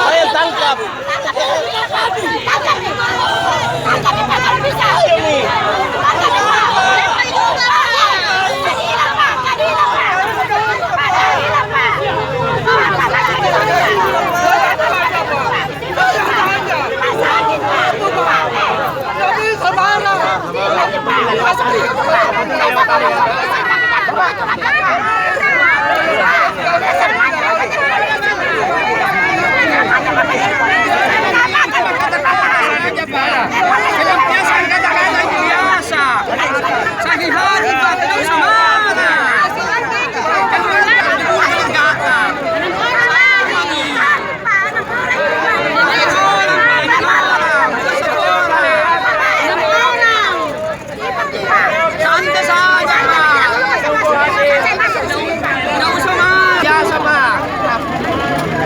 Saya tangkap.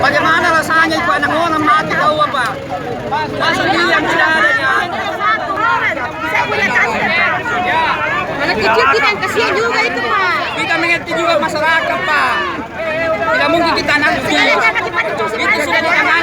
Bagaimana rasanya Pak anak orang mati tahu apa? Masa dia yang tidak ada ya? Saya punya tante. Ya. Anak kecil kita yang kasihan juga itu Pak. Kita mengerti juga masyarakat Pak. Tidak mungkin kita nanti. Jangan dipakai Itu sudah ditangani